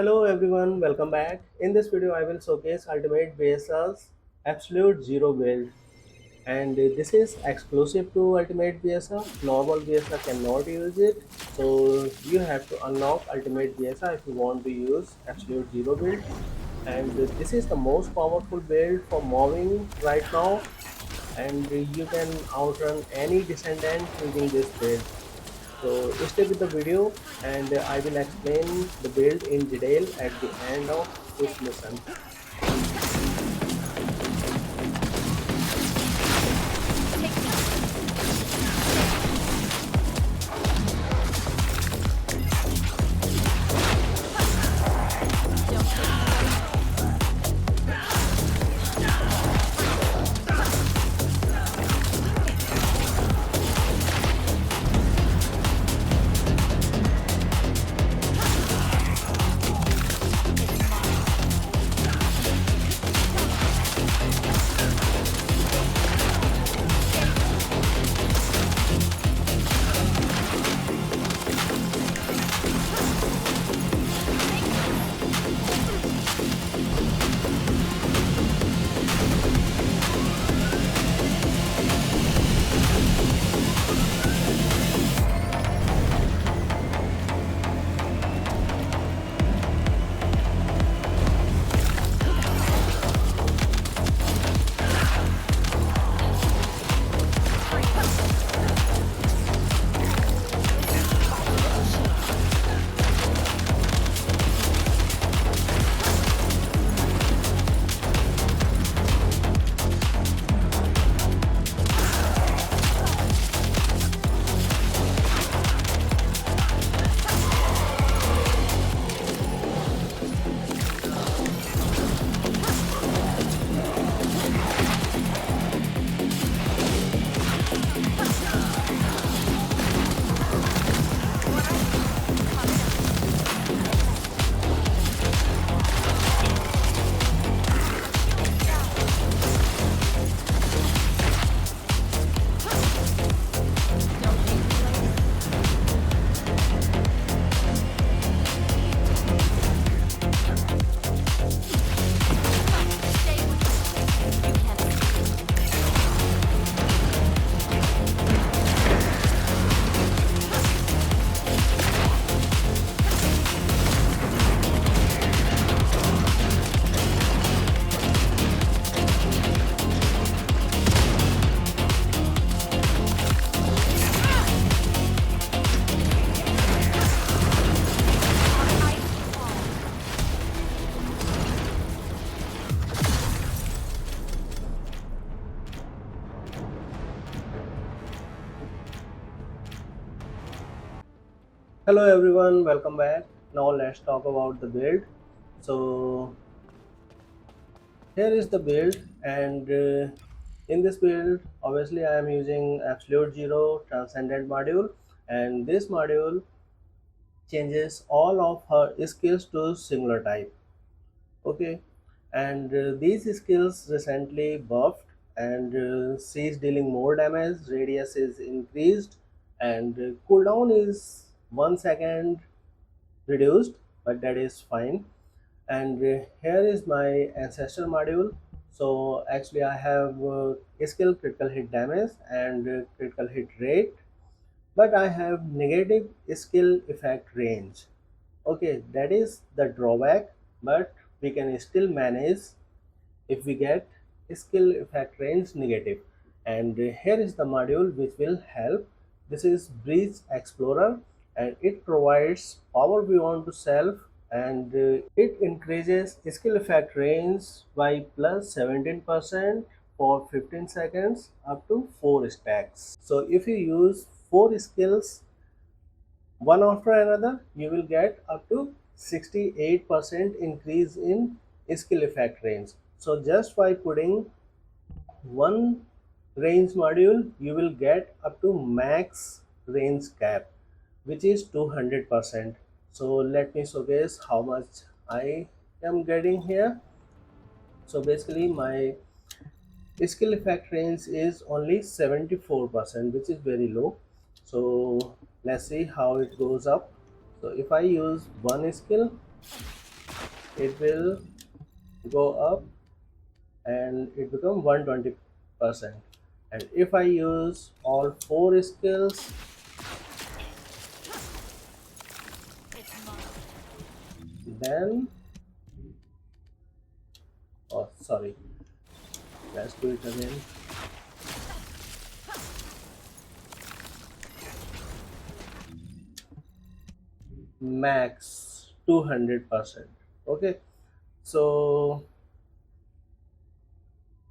Hello everyone, welcome back. In this video I will showcase Ultimate Viessa's Absolute Zero build, and this is exclusive to Ultimate Viessa. Normal Viessa cannot use it, so you have to unlock Ultimate Viessa if you want to use Absolute Zero build. And this is the most powerful build for moving right now, and you can outrun any Descendant using this build. So stay with the video, and I will explain the build in detail at the end of this lesson. Hello everyone, welcome back. Now let's talk about the build. So here is the build, and in this build obviously I am using Absolute Zero Transcendent module, and this module changes all of her skills to singular type. Okay, and these skills recently buffed, and she is dealing more damage, radius is increased, and cooldown is 1 second reduced, but that is fine. And here is my Ancestor module. So actually I have skill critical hit damage and critical hit rate, but I have negative skill effect range. Okay, that is the drawback, but we can still manage if we get skill effect range negative. And here is the module which will help. This is Breach Explorer, and it provides power beyond to self, and it increases skill effect range by plus 17% for 15 seconds up to 4 stacks. So if you use 4 skills one after another, you will get up to 68% increase in skill effect range. So just by putting one range module, you will get up to max range cap, which is 200%. So let me showcase how much I am getting here. So basically my skill effect range is only 74%, which is very low. So let's see how it goes up. So if I use one skill, it will go up and it become 120%. And if I use all 4 skills, then oh sorry, let's do it again. Max 200%. Okay, so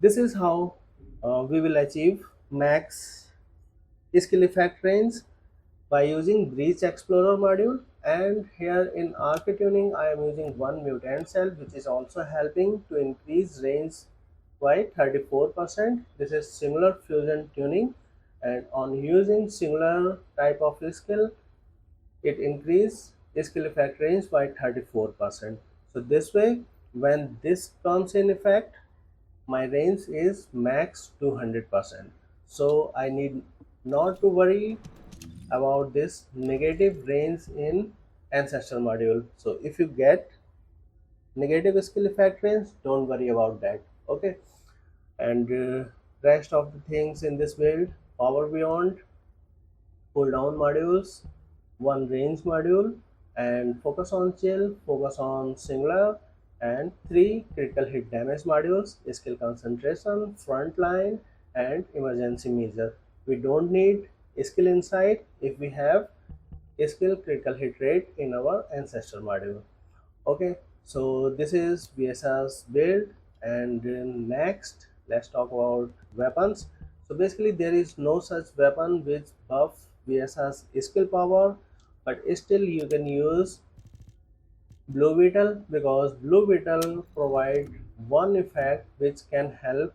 this is how we will achieve max skill effect range by using Breach Explorer module. And here in Arche Tuning I am using one mutant cell, which is also helping to increase range by 34%. This is singular fusion tuning, and on using singular type of skill, it increase skill effect range by 34%. So this way, when this comes in effect, my range is max 200%. So I need not to worry about this negative range in Ancestor module. So if you get negative skill effect range, don't worry about that. Okay, and rest of the things in this build: power beyond, cooldown modules, one range module, and focus on chill, focus on singular, and 3 critical hit damage modules: skill concentration, frontline, and emergency measure. We don't need skill insight if we have skill critical hit rate in our Ancestor module. Okay, so this is Viessa's build, and next let's talk about weapons. So basically there is no such weapon which buff Viessa's skill power, but still you can use Blue Beetle, because Blue Beetle provide one effect which can help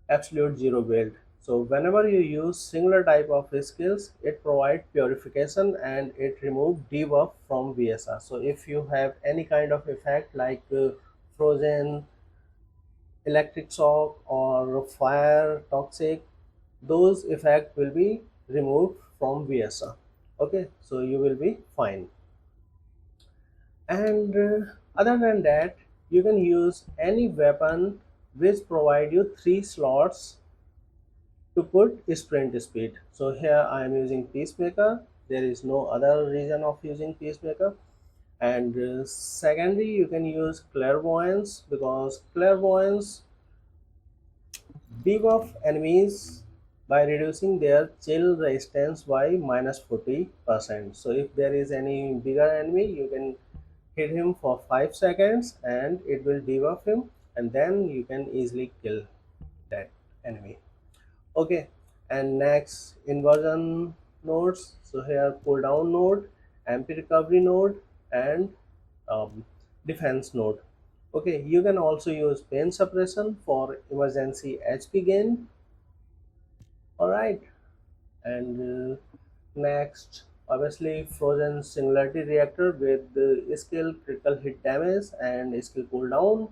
absolute zero build. So whenever you use singular type of skills, it provides purification and it remove debuff from VSR. So if you have any kind of effect like frozen, electric shock, or fire, toxic, those effect will be removed from VSR. Okay, so you will be fine. And other than that, you can use any weapon which provide you 3 slots to put sprint speed. So here I am using Peacemaker. There is no other reason of using Peacemaker. And secondly, you can use Clairvoyance, because Clairvoyance debuff enemies by reducing their chill resistance by -40%. So if there is any bigger enemy, you can hit him for 5 seconds and it will debuff him, and then you can easily kill that enemy. Okay, and next, inversion nodes. So here cooldown node, MP recovery node, and um, defense node. Okay, you can also use pain suppression for emergency HP gain. All right, and next, obviously frozen singularity reactor with the skill critical hit damage and skill cooldown,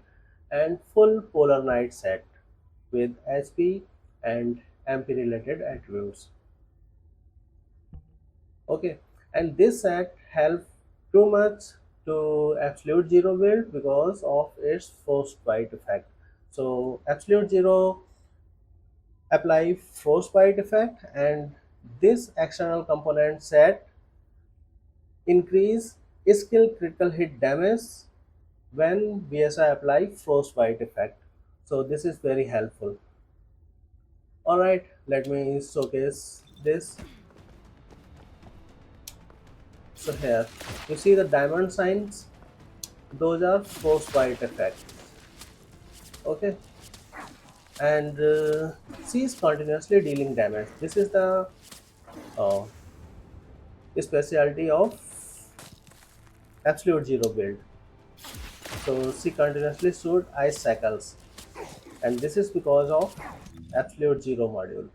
and full polar night set with HP and MP related attributes. Okay, and this set help too much to absolute zero build because of its frostbite effect. So absolute zero apply frostbite effect, and this external component set increase skill critical hit damage when VSI apply frostbite effect. So this is very helpful. All right, let me showcase this. So here you see the diamond signs, those are frostbite effects. Okay, and she is continuously dealing damage. This is the uh, specialty of absolute zero build. So she continuously shoot ice cycles, and this is because of absolute zero module.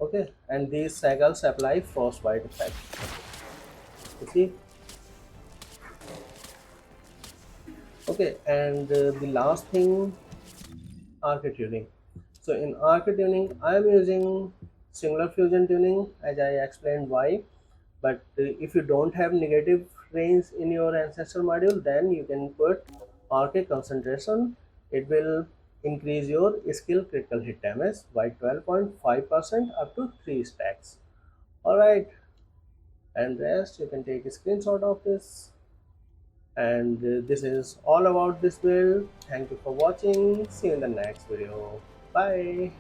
Okay, and these cycles apply frostbite effect. You see. Okay, and the last thing, Arche tuning. So in Arche tuning I am using singular fusion tuning, as I explained why. But if you don't have negative range in your ancestor module, then you can put Arche concentration. It will increase your skill critical hit damage by 12.5% up to 3 stacks. Alright, and rest you can take a screenshot of this. And this is all about this build. Thank you for watching. See you in the next video. Bye.